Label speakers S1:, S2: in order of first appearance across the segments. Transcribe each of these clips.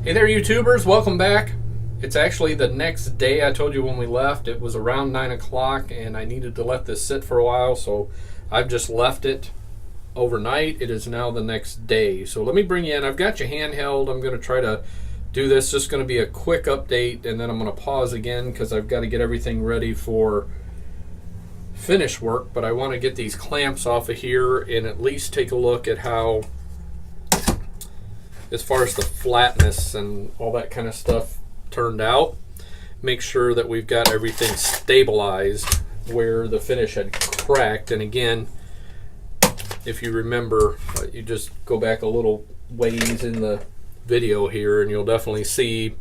S1: Hey there, YouTubers, welcome back. It's actually the next day. I told you when we left it was around 9 o'clock and I needed to let this sit for a while, so I've just left it overnight. It is now the next day. So let me bring you in. I've got you handheld. I'm going to try to do this. Just going to be a quick update, and then I'm going to pause again because I've got to get everything ready for finish work, but I want to get these clamps off of here and at least take a look at how, as far as the flatness and all that kind of stuff turned out. Make sure that we've got everything stabilized where the finish had cracked. And again, if you remember, you just go back a little ways in the video here and you'll definitely see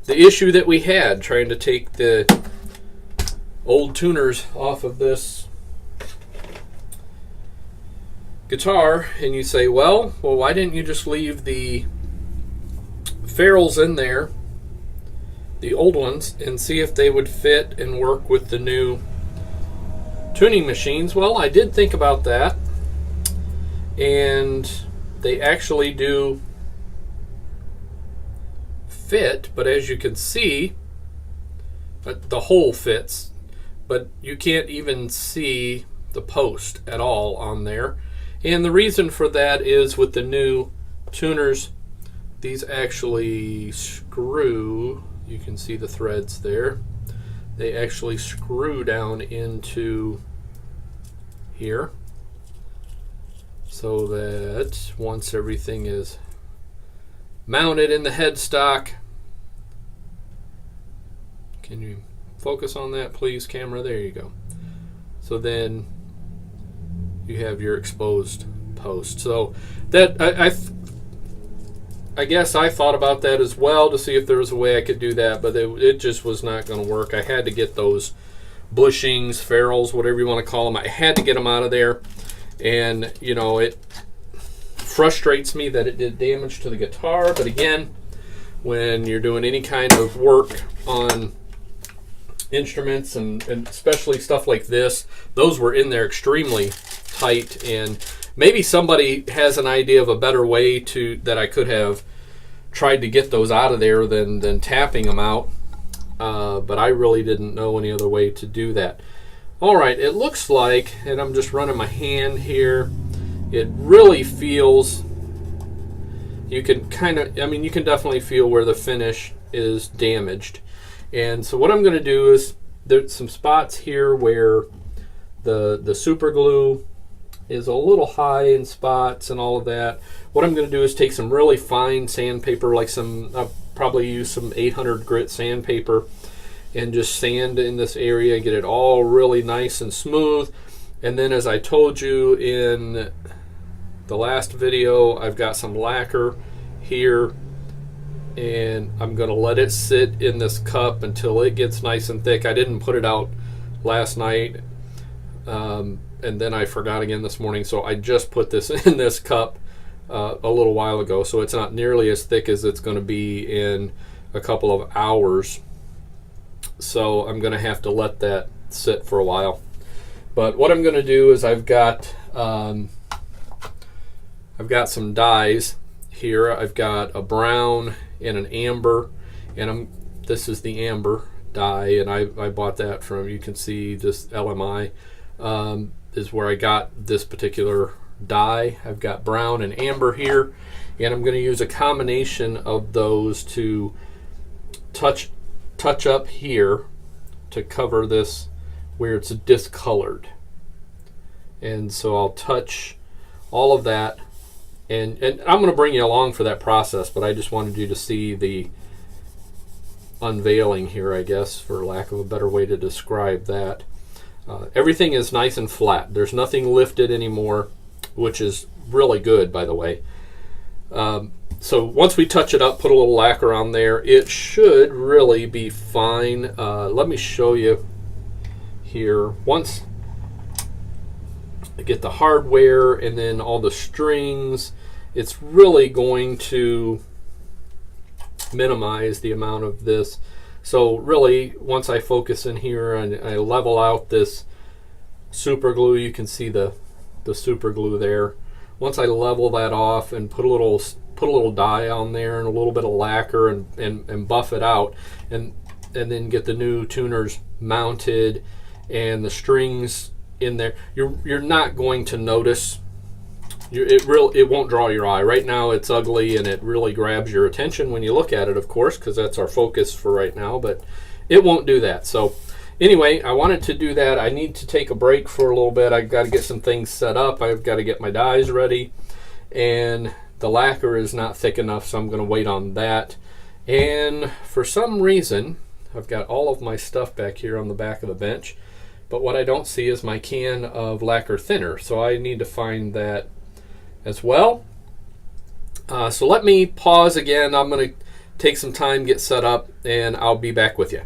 S1: the issue that we had trying to take the old tuners off of this guitar. And you say, well, why didn't you just leave the ferrules in there, the old ones, and see if they would fit and work with the new tuning machines? Well, I did think about that, and they actually do fit, but as you can see, the hole fits, but you can't even see the post at all on there. And the reason for that is with the new tuners, these actually screw. You can see the threads there. They actually screw down into here so that once everything is mounted in the headstock, can you focus on that, please, camera? There you go. So then you have your exposed post. So that I guess I thought about that as well to see if there was a way I could do that, but it just was not going to work. I had to get those bushings, ferrules, whatever you want to call them. I had to get them out of there, and you know, it frustrates me that it did damage to the guitar. But again, when you're doing any kind of work on instruments and especially stuff like this, those were in there extremely tight, and maybe somebody has an idea of a better way to that I could have tried to get those out of there than tapping them out, but I really didn't know any other way to do that. All right, it looks like, and I'm just running my hand here, it really feels, you can you can definitely feel where the finish is damaged. And so what I'm going to do is, there's some spots here where the super glue is a little high in spots and all of that. What I'm going to do is take some really fine sandpaper, like I'll probably use some 800 grit sandpaper, and just sand in this area, get it all really nice and smooth. And then, as I told you in the last video, I've got some lacquer here, and I'm going to let it sit in this cup until it gets nice and thick. I didn't put it out last night, and then I forgot again this morning, so I just put this in this cup a little while ago, so it's not nearly as thick as it's going to be in a couple of hours. So I'm going to have to let that sit for a while. But what I'm going to do is I've got some dyes here. I've got a brown and an amber, and this is the amber dye, and I bought that from, you can see just LMI is where I got this particular dye. I've got brown and amber here, and I'm going to use a combination of those to touch up here to cover this where it's discolored. And so I'll touch all of that, and I'm going to bring you along for that process, but I just wanted you to see the unveiling here, I guess, for lack of a better way to describe that. Everything is nice and flat. There's nothing lifted anymore, which is really good, by the way. So once we touch it up, put a little lacquer on there, it should really be fine. Let me show you here. Once I get the hardware and then all the strings, it's really going to minimize the amount of this. So really, once I focus in here and I level out this super glue, you can see the super glue there. Once I level that off and put a little put a little dye on there and a little bit of lacquer and buff it out, and then get the new tuners mounted and the strings in there, you're not going to notice. It won't draw your eye. Right now it's ugly and it really grabs your attention when you look at it, of course, because that's our focus for right now, but it won't do that. So anyway, I wanted to do that. I need to take a break for a little bit. I've got to get some things set up. I've got to get my dyes ready, and the lacquer is not thick enough, so I'm going to wait on that. And for some reason, I've got all of my stuff back here on the back of the bench, but what I don't see is my can of lacquer thinner, so I need to find that as well. So let me pause again. I'm going to take some time, get set up, and I'll be back with you.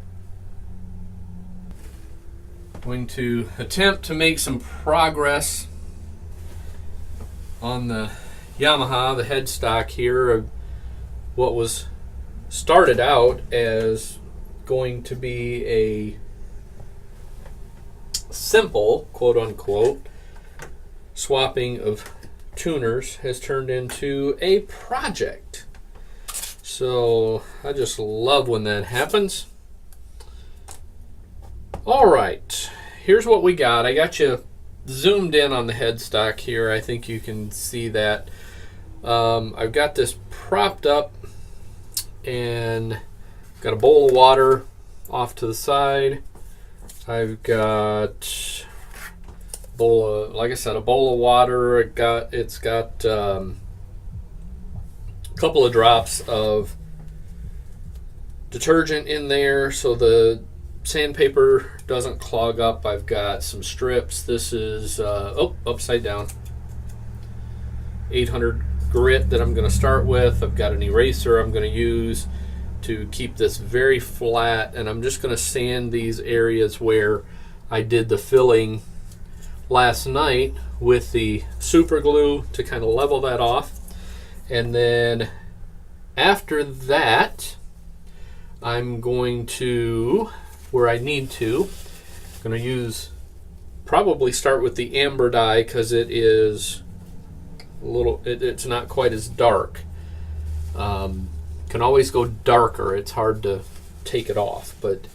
S1: Going to attempt to make some progress on the Yamaha, the headstock here of what was started out as going to be a simple, quote unquote, swapping of tuners has turned into a project. So I just love when that happens. All right, here's what we got. I got you zoomed in on the headstock here. I think you can see that. I've got this propped up and got a bowl of water off to the side. I've got like I said, a bowl of water. It's got a couple of drops of detergent in there so the sandpaper doesn't clog up. I've got some strips. This is upside down 800 grit that I'm going to start with. I've got an eraser I'm going to use to keep this very flat, and I'm just going to sand these areas where I did the filling last night with the super glue to kind of level that off. And then after that, I'm going to, where I need to, I'm going to probably start with the amber dye because it is a little, it's not quite as dark. Can always go darker. It's hard to take it off, but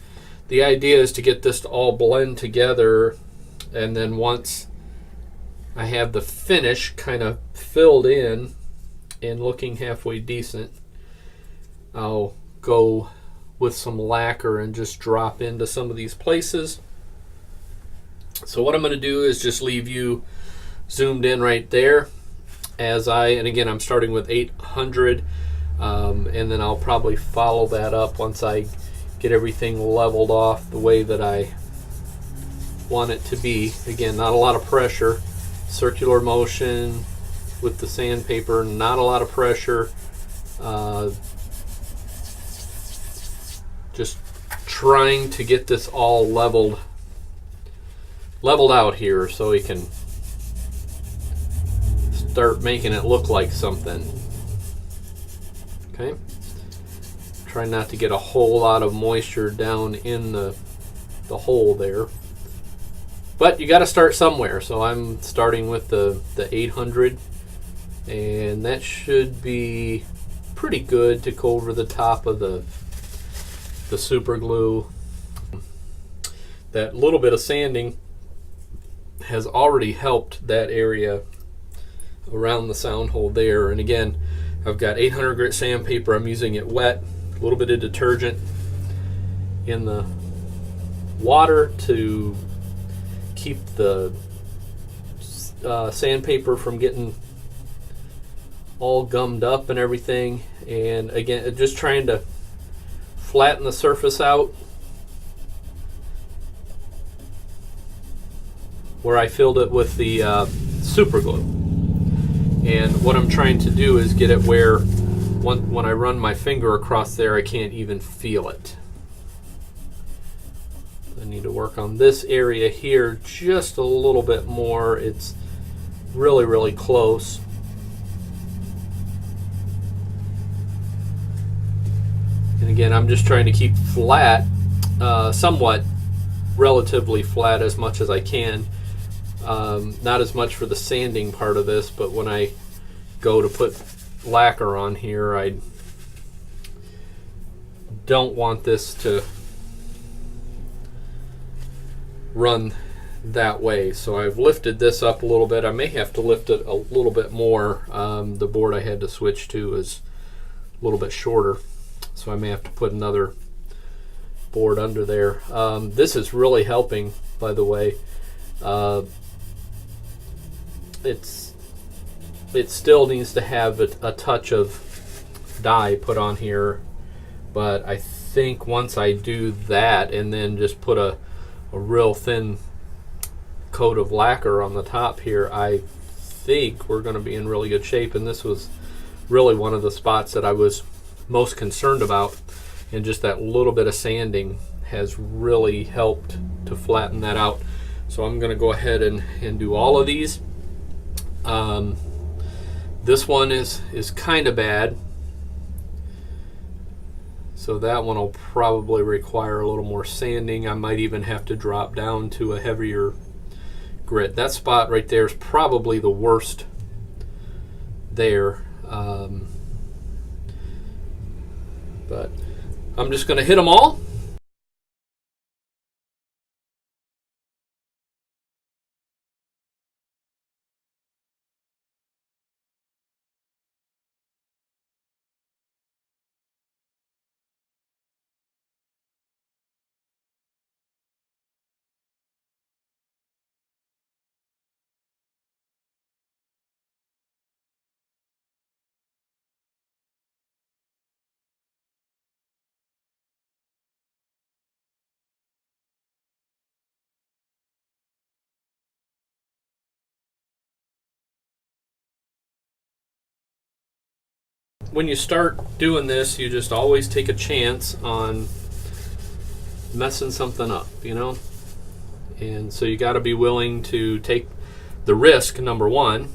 S1: the idea is to get this to all blend together, and then once I have the finish kind of filled in and looking halfway decent, I'll go with some lacquer and just drop into some of these places. So what I'm going to do is just leave you zoomed in right there and again, I'm starting with 800, and then I'll probably follow that up once I get everything leveled off the way that I want it to be. Again, not a lot of pressure, circular motion with the sandpaper, not a lot of pressure, just trying to get this all leveled out here so we can start making it look like something. Okay, try not to get a whole lot of moisture down in the hole there, but you got to start somewhere. So I'm starting with the 800, and that should be pretty good to go over the top of the super glue. That little bit of sanding has already helped that area around the sound hole there. And again, I've got 800 grit sandpaper. I'm using it wet, a little bit of detergent in the water to keep the sandpaper from getting all gummed up and everything. And again, just trying to flatten the surface out where I filled it with the super glue. And what I'm trying to do is get it where when I run my finger across there, I can't even feel it. I need to work on this area here just a little bit more. It's really, really close. And again, I'm just trying to keep flat, somewhat relatively flat as much as I can. Not as much for the sanding part of this, but when I go to put lacquer on here, I don't want this to run that way. So I've lifted this up a little bit. I may have to lift it a little bit more. The board I had to switch to is a little bit shorter, so I may have to put another board under there. This is really helping, by the way. It still needs to have a touch of dye put on here, but I think once I do that and then just put a real thin coat of lacquer on the top here, I think we're going to be in really good shape. And this was really one of the spots that I was most concerned about, and just that little bit of sanding has really helped to flatten that out. So I'm going to go ahead and do all of these. This one is kind of bad, so that one will probably require a little more sanding. I might even have to drop down to a heavier grit. That spot right there is probably the worst there. But I'm just going to hit them all. When you start doing this, you just always take a chance on messing something up, you know? And so you got to be willing to take the risk, number one,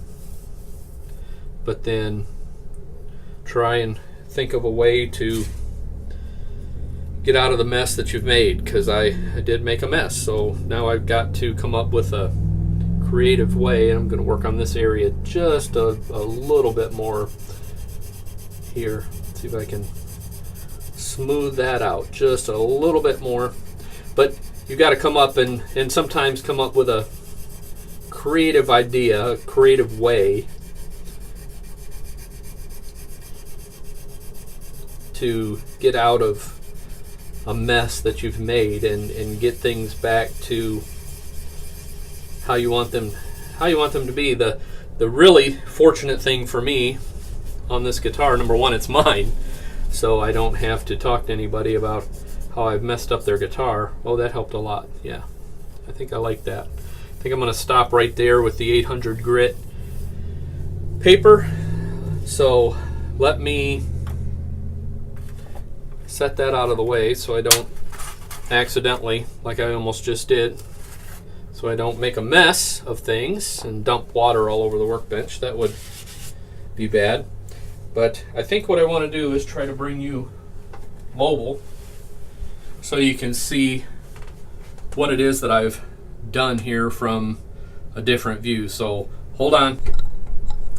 S1: but then try and think of a way to get out of the mess that you've made, because I did make a mess. So now I've got to come up with a creative way, and I'm going to work on this area just a little bit more here. Let's see if I can smooth that out just a little bit more. But you got to come up and sometimes come up with a creative idea, a creative way to get out of a mess that you've made and get things back to how you want them to be. The really fortunate thing for me on this guitar, number one, it's mine, so I don't have to talk to anybody about how I've messed up their guitar. Oh, that helped a lot. Yeah, I think I like that. I think I'm going to stop right there with the 800 grit paper. So let me set that out of the way so I don't accidentally, like I almost just did, so I don't make a mess of things and dump water all over the workbench. That would be bad. But I think what I want to do is try to bring you mobile so you can see what it is that I've done here from a different view. So hold on.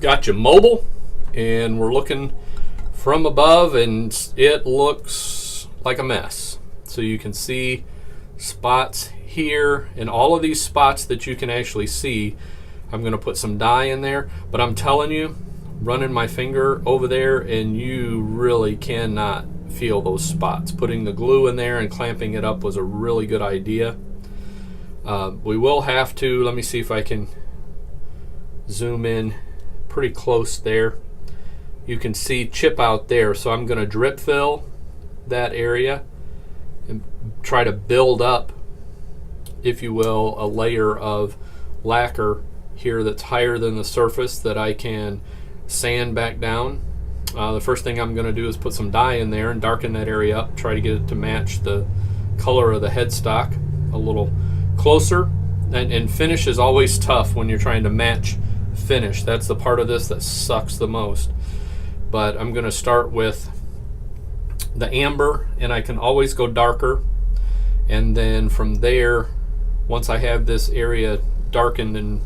S1: Got you mobile, and we're looking from above, and it looks like a mess. So you can see spots here, and all of these spots that you can actually see, I'm going to put some dye in there. But I'm telling you, running my finger over there, and you really cannot feel those spots. Putting the glue in there and clamping it up was a really good idea. We will have to, let me see if I can zoom in pretty close there. You can see chip out there, so I'm going to drip fill that area and try to build up, if you will, a layer of lacquer here that's higher than the surface that I can sand back down. The first thing I'm going to do is put some dye in there and darken that area up, try to get it to match the color of the headstock a little closer. And finish is always tough when you're trying to match finish. That's the part of this that sucks the most. But I'm going to start with the amber, and I can always go darker, and then from there, once I have this area darkened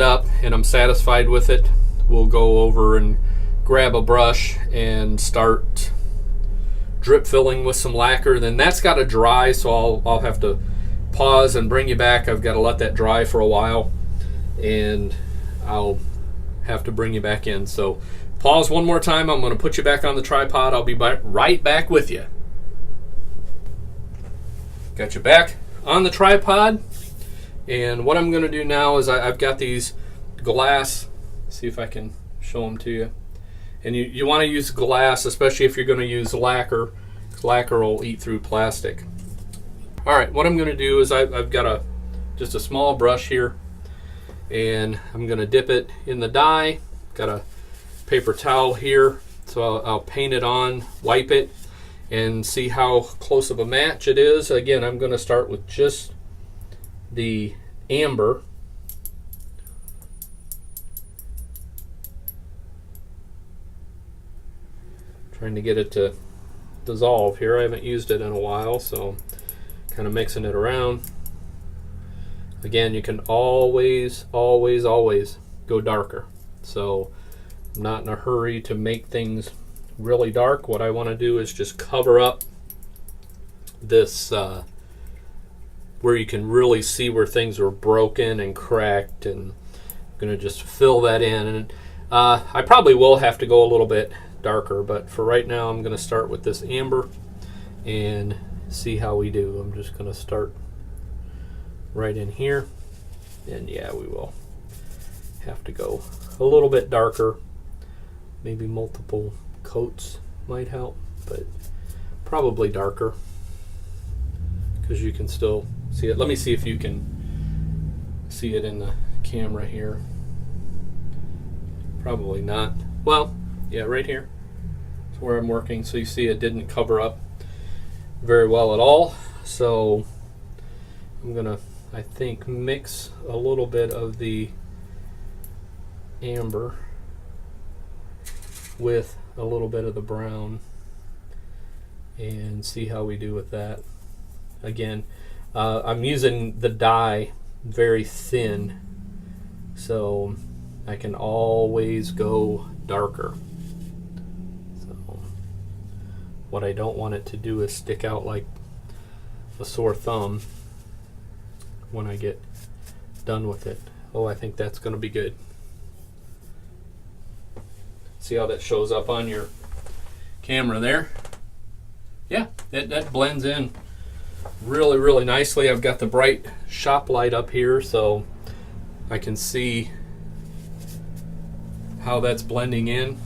S1: up and I'm satisfied with it, we'll go over and grab a brush and start drip filling with some lacquer. Then that's got to dry, so I'll have to pause and bring you back. I've got to let that dry for a while, and I'll have to bring you back in. So pause one more time. I'm going to put you back on the tripod. I'll be right back with you. Got you back on the tripod, and what I'm going to do now is I've got these glass, see if I can show them to you. And you want to use glass, especially if you're going to use lacquer, because lacquer will eat through plastic. All right, what I'm going to do is I've got just a small brush here, and I'm going to dip it in the dye. Got a paper towel here, so I'll paint it on, wipe it, and see how close of a match it is. Again, I'm going to start with just the amber. Trying to get it to dissolve here. I haven't used it in a while, so kind of mixing it around. Again, you can always go darker. So I'm not in a hurry to make things really dark. What I want to do is just cover up this where you can really see where things are broken and cracked, and I'm going to just fill that in. And I probably will have to go a little bit darker, but for right now I'm going to start with this amber and see how we do. I'm just going to start right in here, and yeah, we will have to go a little bit darker. Maybe multiple coats might help, but probably darker because you can still see it. Let me see if you can see it in the camera here. Probably not. Well, yeah, right here is where I'm working, so you see it didn't cover up very well at all. So I'm gonna, I think, mix a little bit of the amber with a little bit of the brown and see how we do with that. Again, I'm using the dye very thin, so I can always go darker. So what I don't want it to do is stick out like a sore thumb when I get done with it. Oh, I think that's going to be good. See how that shows up on your camera there? Yeah, that blends in really nicely. I've got the bright shop light up here, so I can see how that's blending in.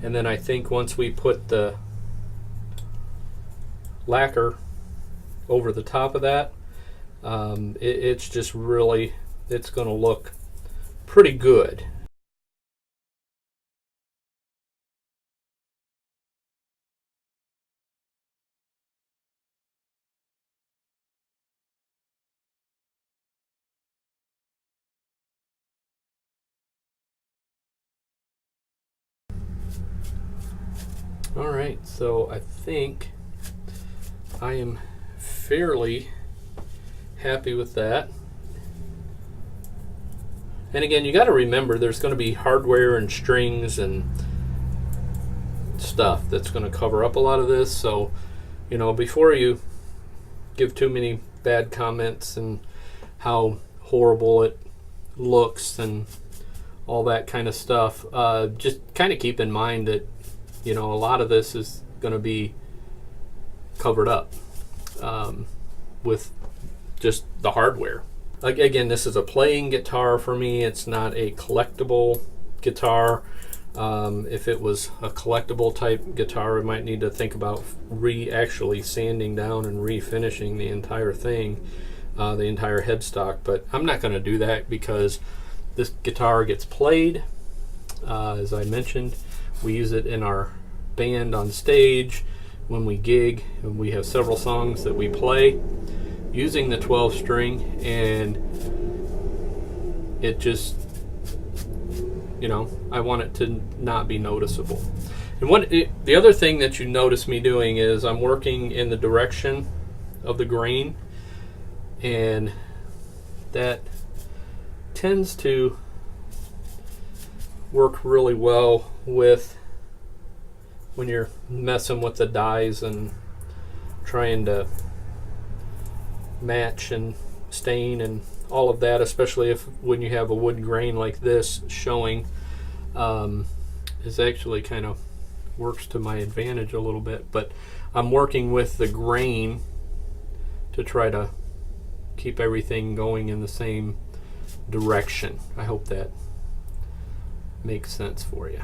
S1: And then I think once we put the lacquer over the top of that, it's just really, it's going to look pretty good. All right, so I think I am fairly happy with that. And again, you got to remember there's going to be hardware and strings and stuff that's going to cover up a lot of this. So, you know, before you give too many bad comments and how horrible it looks and all that kind of stuff, just kind of keep in mind that, you know, a lot of this is going to be covered up with just the hardware. Like, again, this is a playing guitar for me. It's not a collectible guitar. If it was a collectible type guitar, I might need to think about actually sanding down and refinishing the entire thing, the entire headstock. But I'm not going to do that because this guitar gets played. As I mentioned, we use it in our band on stage when we gig, and we have several songs that we play using the 12 string, and it just, you know, I want it to not be noticeable. And the other thing that you notice me doing is I'm working in the direction of the grain, and that tends to work really well with when you're messing with the dyes and trying to match and stain and all of that, especially if when you have a wood grain like this showing, is actually kind of works to my advantage a little bit. But I'm working with the grain to try to keep everything going in the same direction. I hope that makes sense for you.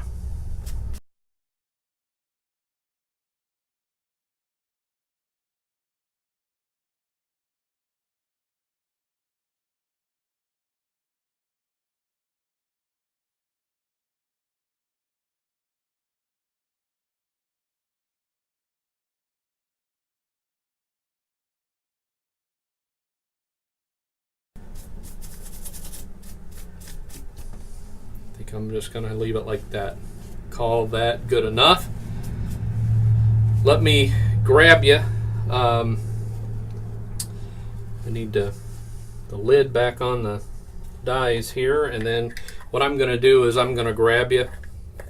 S1: I think I'm just going to leave it like that. Call that good enough. Let me grab you. I need the lid back on the dies here, and then what I'm going to do is I'm going to grab you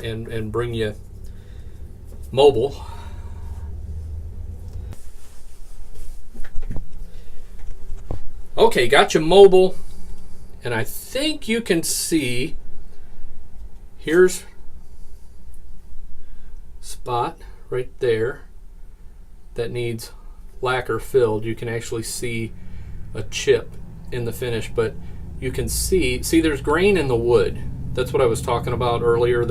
S1: and bring you mobile. Okay, got you mobile, and I think you can see here's spot right there that needs lacquer filled. You can actually see a chip in the finish, but you can see there's grain in the wood. That's what I was talking about earlier.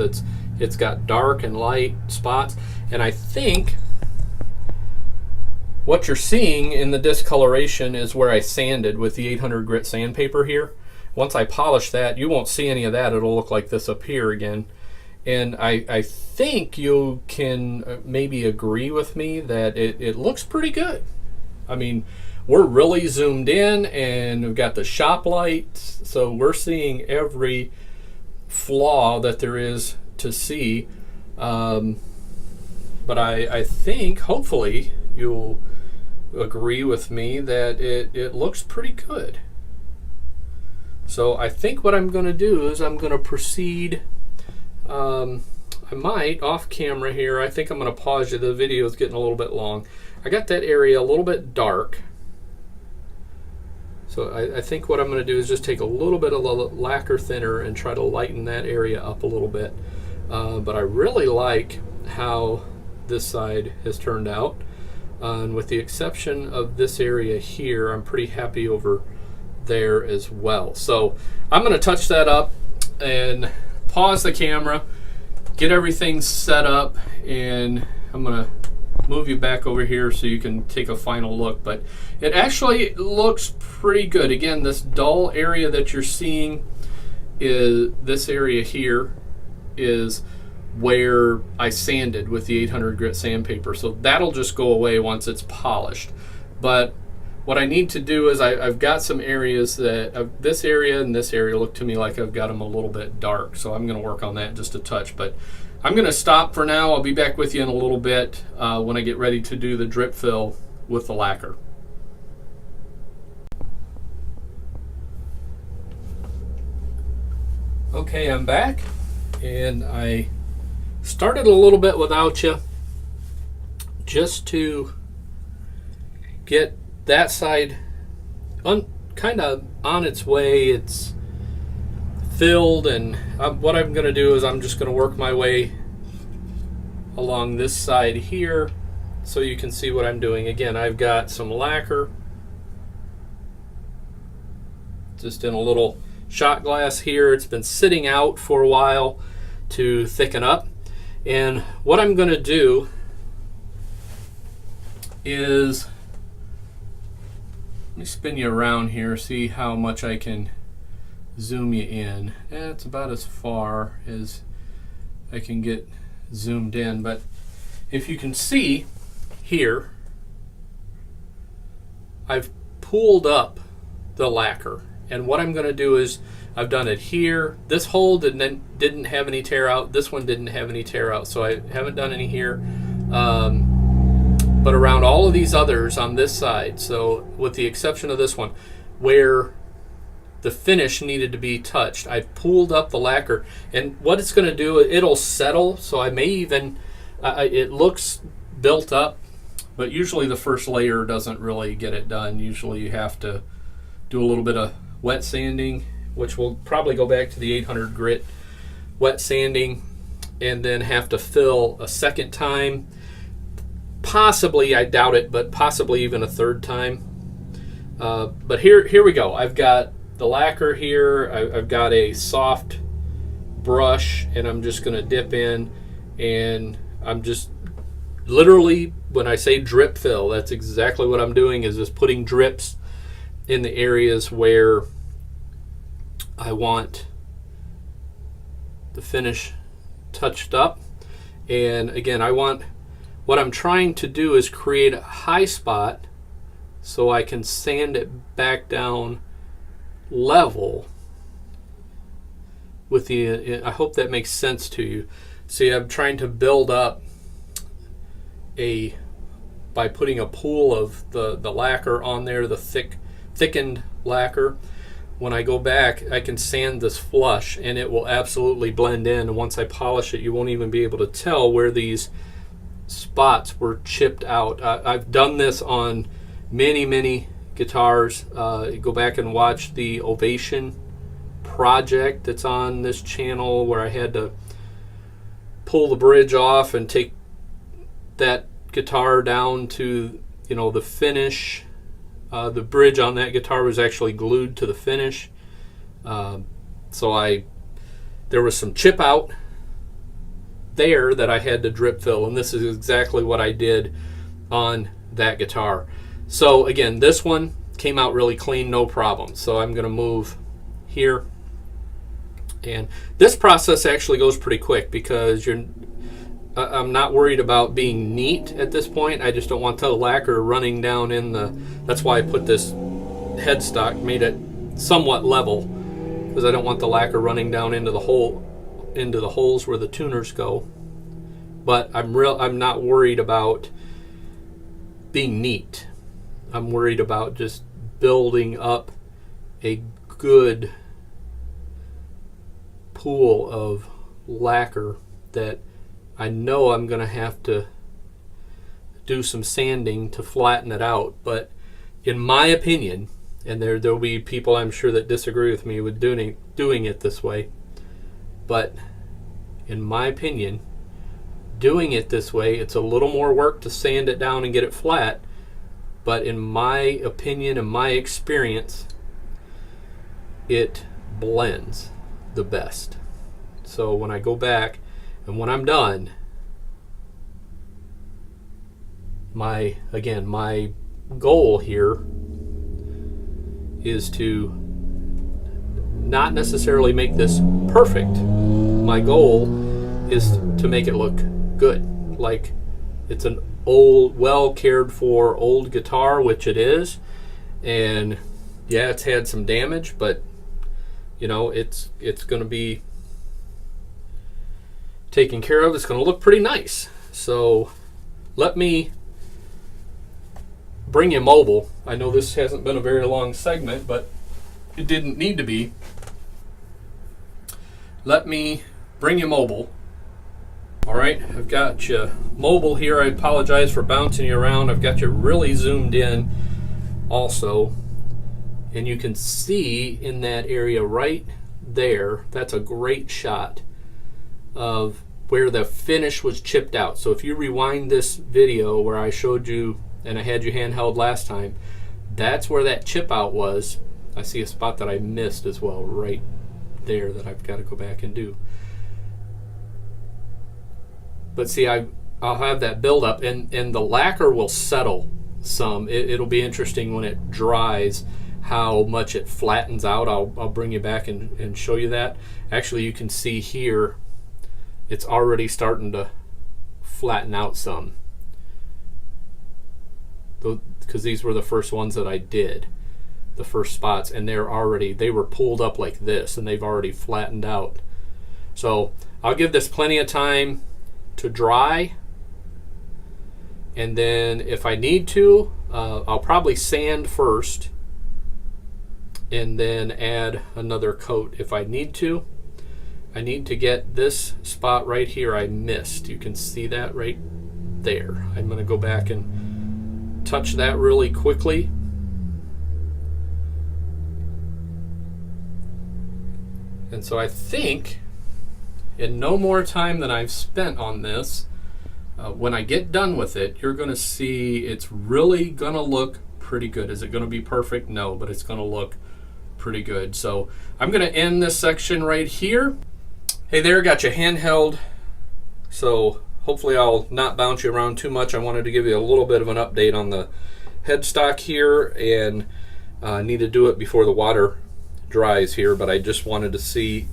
S1: It's got dark and light spots, and I think what you're seeing in the discoloration is where I sanded with the 800 grit sandpaper here. Once I polish that, you won't see any of that. It'll look like this up here again. And I think you can maybe agree with me that it looks pretty good. I mean, we're really zoomed in, and we've got the shop lights, so we're seeing every flaw that there is to see. But I think, hopefully, you'll agree with me that it looks pretty good. So I think what I'm going to do is I'm going to proceed. I might, off camera here, I think I'm going to pause you. The video is getting a little bit long. I got that area a little bit dark. So I think what I'm going to do is just take a little bit of lacquer thinner and try to lighten that area up a little bit. But I really like how this side has turned out. And with the exception of this area here, I'm pretty happy over there as well. So I'm going to touch that up and pause the camera, get everything set up, and I'm going to move you back over here so you can take a final look. But it actually looks pretty good. Again, this dull area that you're seeing, is this area here is where I sanded with the 800 grit sandpaper, so that'll just go away once it's polished. But what I need to do is I've got some areas that this area and this area look to me like I've got them a little bit dark, so I'm going to work on that just a touch. But I'm going to stop for now. I'll be back with you in a little bit when I get ready to do the drip fill with the lacquer. Okay, I'm back, and I started a little bit without you just to get that side kind of on its way. It's filled, and what I'm going to do is I'm just going to work my way along this side here so you can see what I'm doing. Again, I've got some lacquer just in a little shot glass here. It's been sitting out for a while to thicken up, and what I'm going to do is, let me spin you around here, see how much I can zoom you in. It's about as far as I can get zoomed in, but if you can see here, I've pulled up the lacquer, and what I'm going to do is I've done it here. This hole didn't have any tear out. This one didn't have any tear out, so I haven't done any here. But around all of these others on this side, so with the exception of this one, where the finish needed to be touched. I pulled up the lacquer, and what it's going to do, it'll settle, so I may even, it looks built up, but usually the first layer doesn't really get it done. Usually you have to do a little bit of wet sanding, which will probably go back to the 800 grit wet sanding, and then have to fill a second time. Possibly, I doubt it, but possibly even a third time. But here we go. I've got the lacquer here. I've got a soft brush, and I'm just going to dip in, and I'm just literally, when I say drip fill, that's exactly what I'm doing, is just putting drips in the areas where I want the finish touched up. And again, what I'm trying to do is create a high spot so I can sand it back down level with the, I hope that makes sense to you. See, I'm trying to build up by putting a pool of the lacquer on there, the thickened lacquer. When I go back, I can sand this flush, and it will absolutely blend in. And once I polish it, you won't even be able to tell where these spots were chipped out. I've done this on many guitars. Go back and watch the Ovation project that's on this channel, where I had to pull the bridge off and take that guitar down to, the finish. The bridge on that guitar was actually glued to the finish. So there was some chip out there that I had to drip fill, and this is exactly what I did on that guitar. So again, this one came out really clean, no problem. So I'm going to move here, and this process actually goes pretty quick because I'm not worried about being neat at this point. I just don't want the lacquer running down that's why I put this headstock, made it somewhat level, because I don't want the lacquer running down into the holes where the tuners go. But I'm not worried about being neat. I'm worried about just building up a good pool of lacquer that I know I'm going to have to do some sanding to flatten it out. But in my opinion, and there'll be people I'm sure that disagree with me with doing it this way, but in my opinion, doing it this way, it's a little more work to sand it down and get it flat, but in my opinion and my experience, it blends the best. So when I go back and when I'm done, my goal here is to not necessarily make this perfect. My goal is to make it look good, like it's an old, well cared for old guitar, which it is. And yeah, it's had some damage, but it's going to be taken care of. It's going to look pretty nice. So let me bring you mobile. I know this hasn't been a very long segment, but it didn't need to be. Let me bring you mobile. All right, I've got you mobile here. I apologize for bouncing you around. I've got you really zoomed in also, and you can see in that area right there, that's a great shot of where the finish was chipped out. So if you rewind this video where I showed you and I had you handheld last time, that's where that chip out was. I see a spot that I missed as well right there that I've got to go back and do. But see, I'll have that buildup, and the lacquer will settle some. It'll be interesting when it dries how much it flattens out. I'll bring you back and show you that. Actually, you can see here it's already starting to flatten out some, because these were the first ones that I did, the first spots, and they were pulled up like this, and they've already flattened out. So I'll give this plenty of time to dry, and then if I need to, I'll probably sand first and then add another coat if I need to. I need to get this spot right here I missed. You can see that right there. I'm going to go back and touch that really quickly. And so I think in no more time than I've spent on this, when I get done with it, you're going to see it's really going to look pretty good. Is it going to be perfect? No, but it's going to look pretty good. So I'm going to end this section right here. Hey there, got you handheld. So hopefully I'll not bounce you around too much. I wanted to give you a little bit of an update on the headstock here, and need to do it before the water dries here, but I just wanted to see,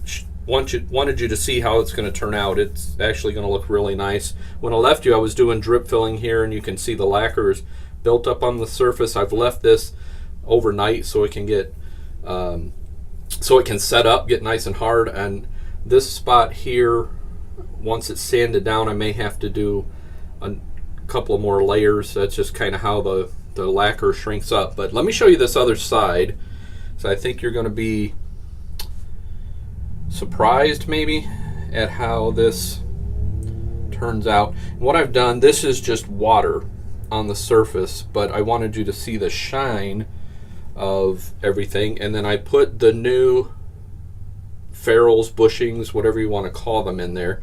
S1: wanted you to see how it's going to turn out. It's actually going to look really nice. When I left you, I was doing drip filling here, and you can see the lacquer is built up on the surface. I've left this overnight so it can get so it can set up, get nice and hard. And this spot here, once it's sanded down, I may have to do a couple of more layers. That's just kind of how the lacquer shrinks up. But let me show you this other side. So I think you're going to be surprised maybe at how this turns out. What I've done, this is just water on the surface, but I wanted you to see the shine of everything. And then I put the new ferrules, bushings, whatever you want to call them, in there.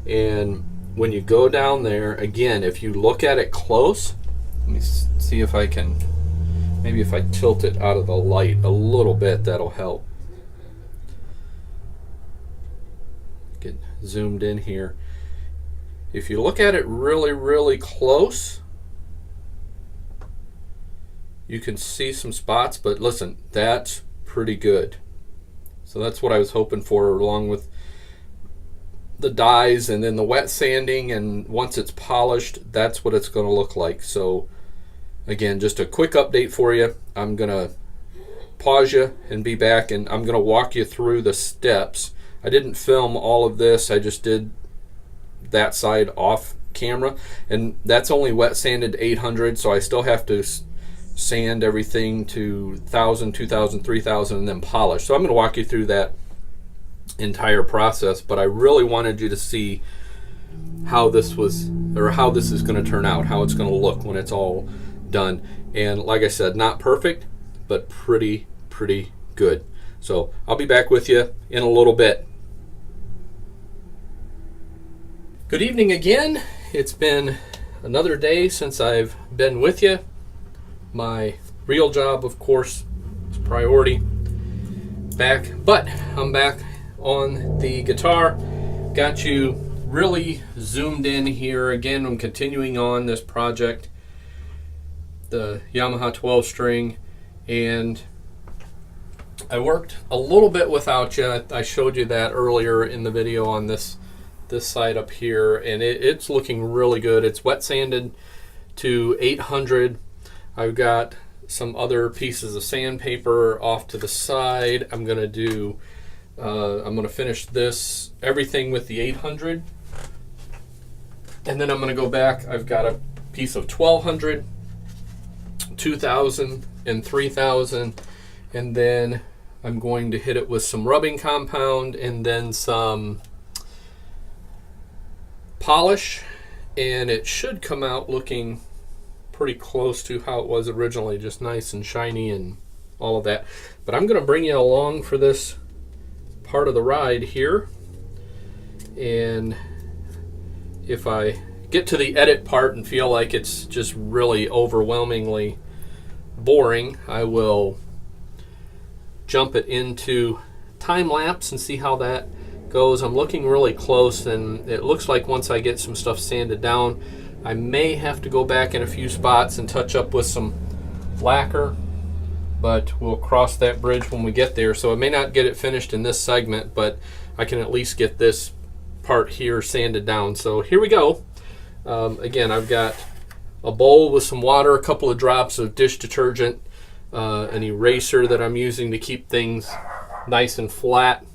S1: And when you go down there, again, if you look at it close, let me see if I can, maybe if I tilt it out of the light a little bit, that'll help. Get zoomed in here. If you look at it really, really close, you can see some spots, but listen, that's pretty good. So that's what I was hoping for, along with the dyes and then the wet sanding, and once it's polished, that's what it's going to look like. So again, just a quick update for you. I'm going to pause you and be back, and I'm going to walk you through the steps. I didn't film all of this. I just did that side off camera, and that's only wet sanded 800, so I still have to sand everything to 1000, 2000, 3000, and then polish. So I'm going to walk you through that entire process, but I really wanted you to see how this was, or how this is going to turn out, how it's going to look when it's all done. And like I said, not perfect, but pretty good. So I'll be back with you in a little bit. Good evening again. It's been another day since I've been with you. My real job, of course, is priority. But I'm back on the guitar. Got you really zoomed in here. Again, I'm continuing on this project, the Yamaha 12 string, and I worked a little bit without you. I showed you that earlier in the video on this side up here, and it's looking really good. It's wet sanded to 800. I've got some other pieces of sandpaper off to the side. I'm going to do I'm going to finish this everything with the 800, and then I'm going to go back. I've got a piece of 1200, 2000, and 3000, and then I'm going to hit it with some rubbing compound and then some polish, and it should come out looking pretty close to how it was originally, just nice and shiny and all of that. But I'm going to bring you along for this part of the ride here, and if I get to the edit part and feel like it's just really overwhelmingly boring, I will jump it into time lapse and see how that goes. I'm looking really close, and it looks like once I get some stuff sanded down, I may have to go back in a few spots and touch up with some lacquer, but we'll cross that bridge when we get there. So I may not get it finished in this segment, but I can at least get this part here sanded down. So here we go. Again, I've got a bowl with some water, a couple of drops of dish detergent, an eraser that I'm using to keep things nice and flat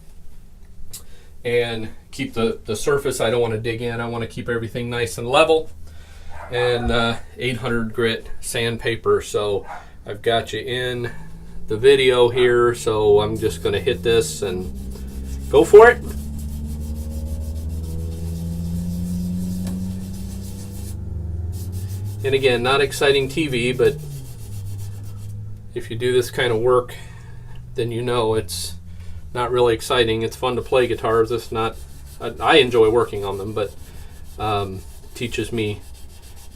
S1: and keep the surface. I don't want to dig in. I want to keep everything nice and level. And 800 grit sandpaper. So I've got you in the video here, so I'm just going to hit this and go for it. And again, not exciting TV, but if you do this kind of work, then you know it's not really exciting. It's fun to play guitars. It's not. I enjoy working on them, but teaches me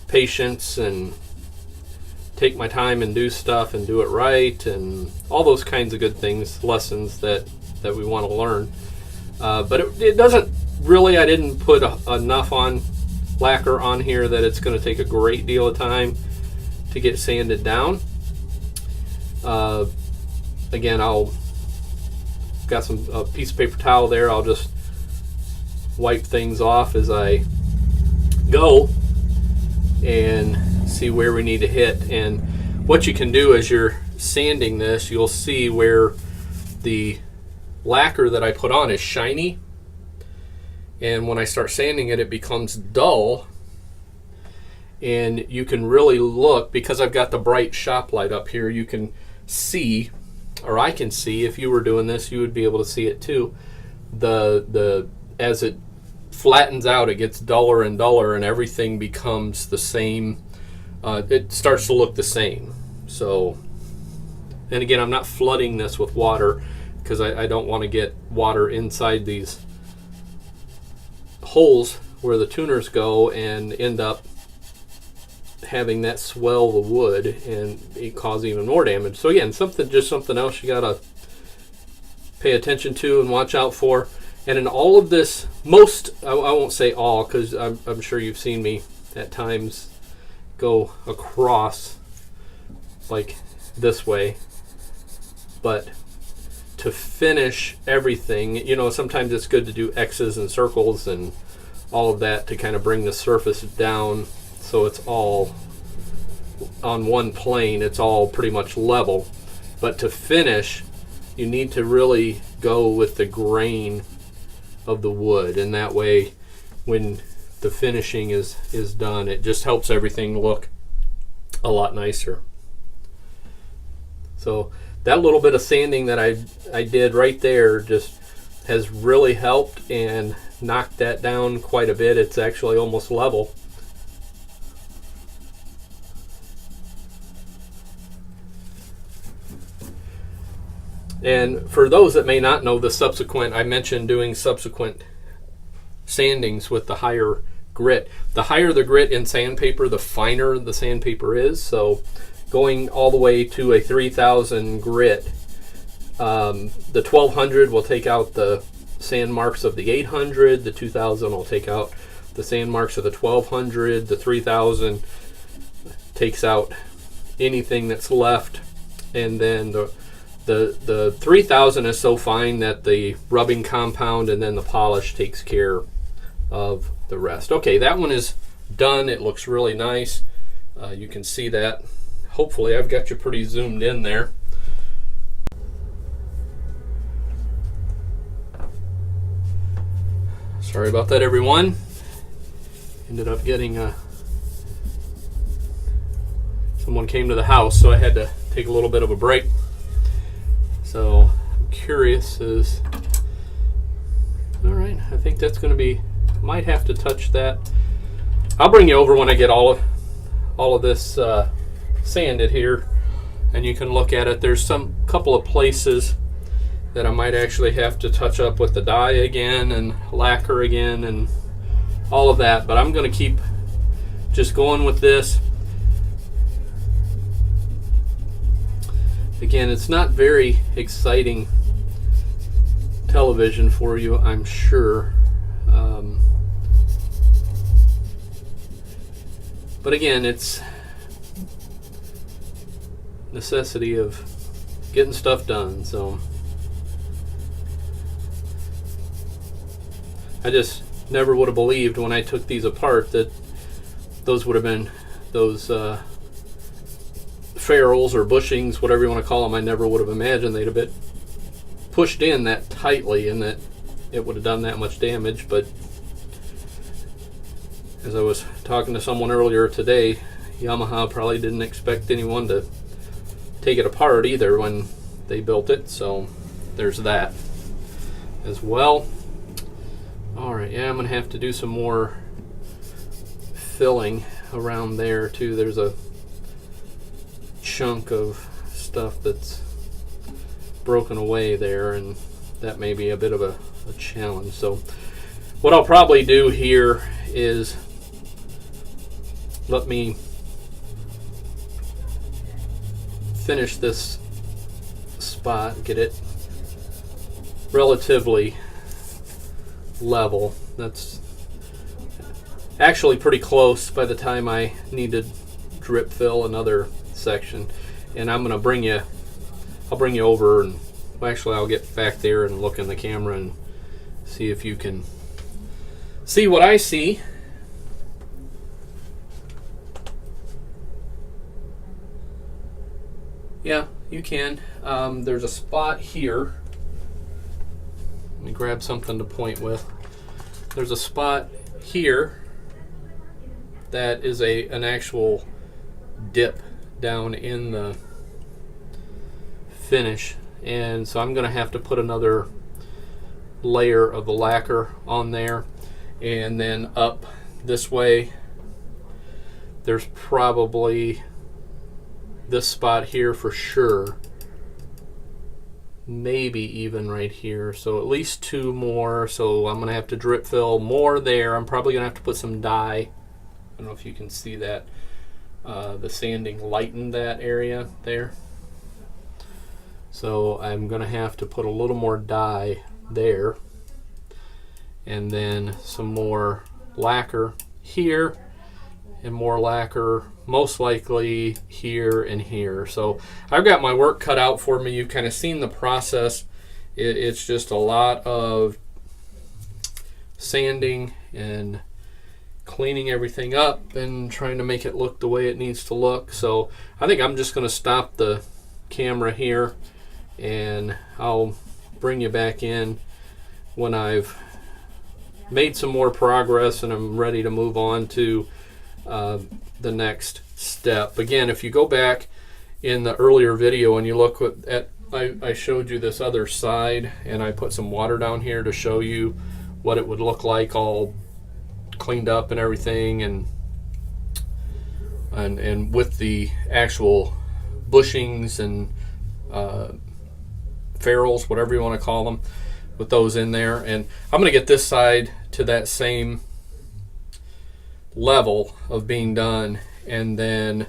S1: patience and take my time and do stuff and do it right and all those kinds of good things, lessons that we want to learn. But it doesn't really. I didn't put enough on lacquer on here that it's going to take a great deal of time to get sanded down. Again, I'll got a piece of paper towel there. I'll just wipe things off as I go and see where we need to hit. And what you can do as you're sanding this, you'll see where the lacquer that I put on is shiny, and when I start sanding it, it becomes dull. And you can really look, because I've got the bright shop light up here, you can see, or I can see, if you were doing this, you would be able to see it too. As it flattens out, it gets duller and duller, and everything becomes the same. It starts to look the same. So, and again, I'm not flooding this with water because I don't want to get water inside these holes where the tuners go and end up having that swell the wood and it cause even more damage. So again, just something else you gotta pay attention to and watch out for. And in all of this, I won't say all, because I'm sure you've seen me at times go across like this way, but to finish everything, sometimes it's good to do X's and circles and all of that to kind of bring the surface down so it's all on one plane, it's all pretty much level. But to finish, you need to really go with the grain of the wood, and that way when the finishing is done, it just helps everything look a lot nicer. So that little bit of sanding that I did right there just has really helped and knocked that down quite a bit. It's actually almost level. And for those that may not know, I mentioned doing subsequent sandings with the higher grit. The higher the grit in sandpaper, the finer the sandpaper is. So going all the way to a 3000 grit, the 1200 will take out the sand marks of the 800, the 2000 will take out the sand marks of the 1200, the 3000 takes out anything that's left, and then the 3000 is so fine that the rubbing compound and then the polish takes care of the rest. Okay, that one is done. It looks really nice. You can see that. Hopefully I've got you pretty zoomed in there. Sorry about that, everyone. Ended up getting someone came to the house, so I had to take a little bit of a break. So I'm curious all right, I think that's going to be, might have to touch that. I'll bring you over when I get all of this sanded here, and you can look at it. There's some couple of places that I might actually have to touch up with the dye again and lacquer again and all of that, but I'm going to keep just going with this. Again, it's not very exciting television for you, I'm sure. But again, it's necessity of getting stuff done. So I just never would have believed when I took these apart that those would have been those ferrules or bushings, whatever you want to call them. I never would have imagined they'd have been pushed in that tightly and that it would have done that much damage. But as I was talking to someone earlier today, Yamaha probably didn't expect anyone to take it apart either when they built it, so there's that as well. All right, yeah, I'm gonna have to do some more filling around there too. There's a chunk of stuff that's broken away there, and that may be a bit of a challenge. So what I'll probably do here is let me finish this spot, get it relatively level. That's actually pretty close by the time I need to drip fill another section. And I'm gonna I'll bring you over, and well, actually I'll get back there and look in the camera and see if you can see what I see. Yeah, you can. There's a spot here. Let me grab something to point with. There's a spot here that is an actual dip down in the finish, and so I'm going to have to put another layer of the lacquer on there, and then up this way there's probably this spot here for sure, maybe even right here, so at least two more. So I'm gonna have to drip fill more there. I'm probably gonna have to put some dye. I don't know if you can see that. The sanding lightened that area there, so I'm gonna have to put a little more dye there, and then some more lacquer here, and more lacquer most likely here and here. So I've got my work cut out for me. You've kind of seen the process. It's just a lot of sanding and cleaning everything up and trying to make it look the way it needs to look. So I think I'm just going to stop the camera here, and I'll bring you back in when I've made some more progress and I'm ready to move on to the next step. Again, if you go back in the earlier video and you look at I showed you this other side, and I put some water down here to show you what it would look like all cleaned up and everything, and with the actual bushings and ferrules, whatever you want to call them, with those in there. And I'm going to get this side to that same level of being done, and then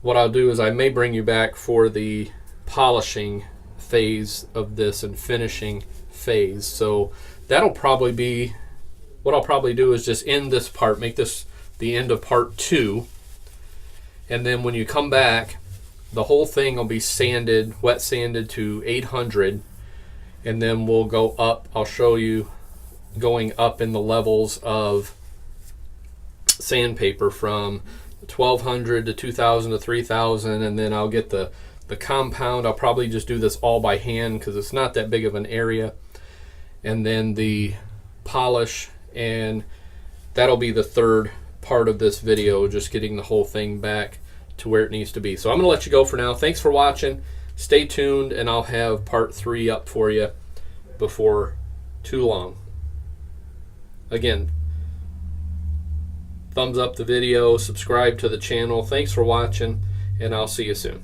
S1: what I'll do is I may bring you back for the polishing phase of this and finishing phase. So that'll probably be what I'll probably do, is just end this part, make this the end of part 2, and then when you come back, the whole thing will be sanded, wet sanded to 800, and then we'll go up. I'll show you going up in the levels of sandpaper from 1200 to 2000 to 3000, and then I'll get the compound. I'll probably just do this all by hand because it's not that big of an area, and then the polish, and that'll be the third part of this video, just getting the whole thing back to where it needs to be. So I'm going to let you go for now. Thanks for watching. Stay tuned, and I'll have part 3 up for you before too long. Again, thumbs up the video, subscribe to the channel. Thanks for watching, and I'll see you soon.